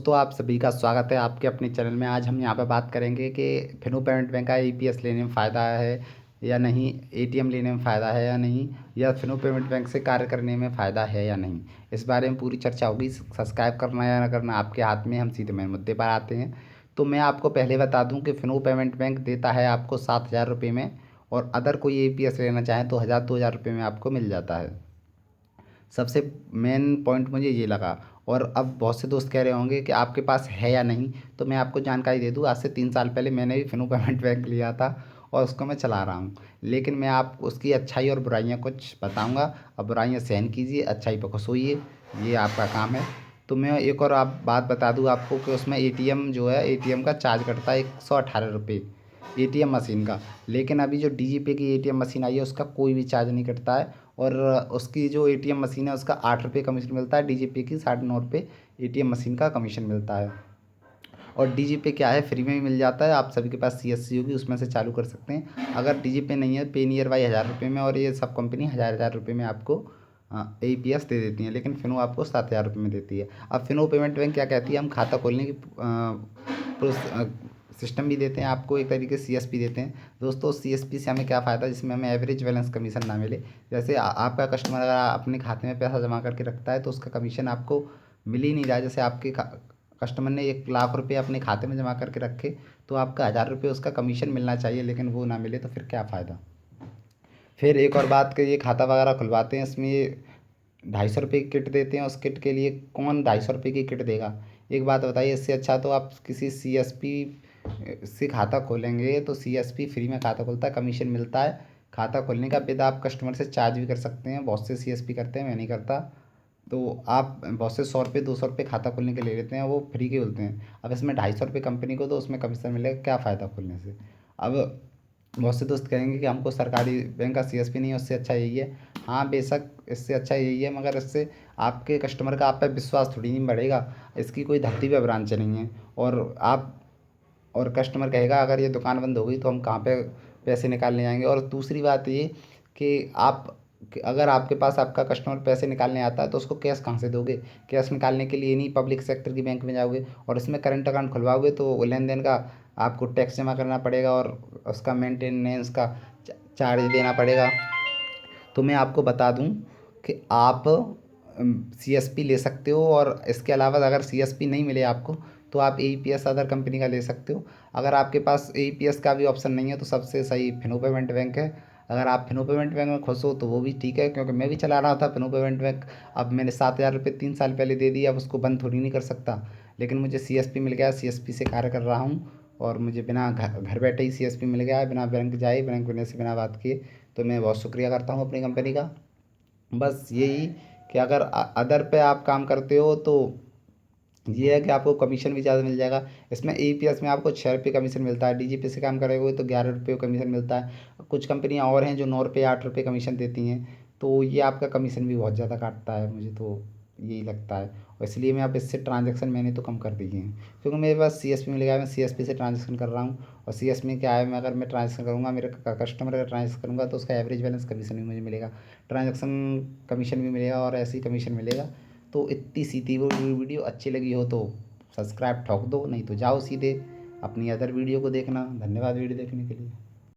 दोस्तों, आप सभी का स्वागत है आपके अपने चैनल में। आज हम यहाँ पे बात करेंगे कि फिनो पेमेंट बैंक का ईपीएस लेने में फ़ायदा है या नहीं, एटीएम लेने में फ़ायदा है या नहीं, या फिनो पेमेंट बैंक से कार्य करने में फ़ायदा है या नहीं। इस बारे में पूरी चर्चा होगी। सब्सक्राइब करना या ना करना आपके हाथ में। हम सीधे मेन मुद्दे पर आते हैं। तो मैं आपको पहले बता दूँ कि फिनो पेमेंट बैंक देता है आपको 7,000 रुपये में, और अदर कोई ईपीएस लेना चाहें तो 1,000-2,000 रुपये में आपको मिल जाता है। सबसे मेन पॉइंट मुझे ये लगा। और अब बहुत से दोस्त कह रहे होंगे कि आपके पास है या नहीं, तो मैं आपको जानकारी दे दूं। आज से 3 साल पहले मैंने भी फिनो पेमेंट बैंक लिया था और उसको मैं चला रहा हूँ। लेकिन मैं आप उसकी अच्छाई और बुराइयाँ कुछ बताऊँगा। अब बुराइयाँ सहन कीजिए, अच्छाई पर खुश होइए, ये आपका काम है। तो मैं एक और आप बात बता दूँ आपको कि उसमें एटीएम जो है, एटीएम का चार्ज कटता है 118 रुपये एटीएम मशीन का। लेकिन अभी जो डीजीपे की एटीएम मशीन आई है उसका कोई भी चार्ज नहीं कटता है। और उसकी जो एटीएम मशीन है उसका 8 रुपये कमीशन मिलता है। डीजीपे की 9.5 रुपये एटीएम मशीन का कमीशन मिलता है। और डीजीपे क्या है, फ्री में भी मिल जाता है। आप सभी के पास सीएससी होगी, उसमें से चालू कर सकते हैं। अगर डीजीपे नहीं है, पे नियर बाई 1,000 रुपये में, और ये सब कंपनी 1,000-1,000 रुपये में आपको एपीएस दे देती हैं। लेकिन फिनो आपको 7,000 रुपये में देती है। अब फिनो पेमेंट बैंक क्या कहती है, हम खाता खोलने की सिस्टम भी देते हैं आपको, एक तरीके से सीएसपी देते हैं। दोस्तों, सीएसपी से हमें क्या फ़ायदा है, जिसमें हमें एवरेज बैलेंस कमीशन ना मिले। जैसे आपका कस्टमर अगर अपने खाते में पैसा जमा करके रखता है तो उसका कमीशन आपको मिल ही नहीं रहा है। जैसे आपके कस्टमर ने 1,00,000 रुपये अपने खाते में जमा करके रखे, तो आपका 1,000 रुपये उसका कमीशन मिलना चाहिए, लेकिन वो ना मिले तो फिर क्या फ़ायदा। फिर एक और बात कि ये खाता वगैरह खुलवाते हैं, इसमें ये 250 रुपये की किट देते हैं। उस किट के लिए कौन 250 रुपये की किट देगा। एक बात बताइए, इससे अच्छा तो आप किसी सीएसपी से खाता खोलेंगे, तो सीएसपी फ्री में खाता खोलता है, कमीशन मिलता है खाता खोलने का। फिर आप कस्टमर से चार्ज भी कर सकते हैं। बहुत से सीएसपी करते हैं, मैं नहीं करता। तो आप बहुत से 100 रुपये 200 रुपये खाता खोलने के ले लेते हैं, वो फ्री के खोलते हैं। अब इसमें 250 रुपये कंपनी को, तो उसमें कमीशन मिलेगा, क्या फ़ायदा खोलने से। अब बहुत से दोस्त कहेंगे कि हमको सरकारी बैंक का सीएसपी नहीं है, उससे अच्छा यही है। हाँ, बेशक इससे अच्छा यही है, मगर इससे आपके कस्टमर का आप पे विश्वास थोड़ी नहीं बढ़ेगा। इसकी कोई धरती पे ब्रांच नहीं है। और कस्टमर कहेगा अगर ये दुकान बंद हो गई तो हम कहाँ पे पैसे निकालने जाएंगे। और दूसरी बात ये कि अगर आपके पास आपका कस्टमर पैसे निकालने आता है तो उसको कैश कहाँ से दोगे। कैश निकालने के लिए नहीं पब्लिक सेक्टर की बैंक में जाओगे, और इसमें करंट अकाउंट खुलवाओगे तो लेन देन का आपको टैक्स जमा करना पड़ेगा, और उसका मेंटेनेंस का चार्ज देना पड़ेगा। तो मैं आपको बता दूं कि आप सीएसपी ले सकते हो, और इसके अलावा अगर सीएसपी नहीं मिले आपको, तो आप एईपीएस अदर कंपनी का ले सकते हो। अगर आपके पास एईपीएस का भी ऑप्शन नहीं है तो सबसे सही फिनो पेमेंट बैंक है। अगर आप फिनो पेमेंट बैंक में खुश हो तो वो भी ठीक है, क्योंकि मैं भी चला रहा था फिनो पेमेंट बैंक। अब मैंने 7,000 रुपये 3 साल पहले दे दिए, अब उसको बंद थोड़ी नहीं कर सकता। लेकिन मुझे सीएसपी मिल गया, सीएसपी से कार्य कर रहा हूँ। और मुझे बिना घर घर बैठे ही सीएसपी मिल गया है, बिना बैंक जाए, बैंक वाले से बिना बात किए। तो मैं बहुत शुक्रिया करता हूँ अपनी कंपनी का। बस यही कि अगर अदर पे आप काम करते हो तो ये है कि आपको कमीशन भी ज़्यादा मिल जाएगा। इसमें एईपीएस में आपको 6 रुपये कमीशन मिलता है। डीजीपी से काम करोगे तो 11 रुपये कमीशन मिलता है। कुछ कंपनियां और हैं जो 9 रुपये 8 रुपये कमीशन देती हैं। तो ये आपका कमीशन भी बहुत ज़्यादा काटता है, मुझे तो यही लगता है। और इसलिए मैं अब इससे ट्रांजेक्शन मैंने तो कम कर दी हैं, क्योंकि मेरे पास सीएसपी मिल गया है। मैं सीएसपी से ट्रांजेक्शन कर रहा हूँ। और सीएसपी में क्या है, मैं अगर मैं ट्रांजेक्शन करूँगा, मेरे कस्टमर अगर ट्रांजेक्शन करूँगा तो उसका एवरेज बैलेंस कमीशन भी मुझे मिलेगा, ट्रांजेक्शन कमीशन भी मिलेगा, और ऐसे ही कमीशन मिलेगा। तो इतनी सीधी वो वीडियो अच्छी लगी हो तो सब्सक्राइब ठोक दो, नहीं तो जाओ सीधे अपनी अदर वीडियो को देखना। धन्यवाद वीडियो देखने के लिए।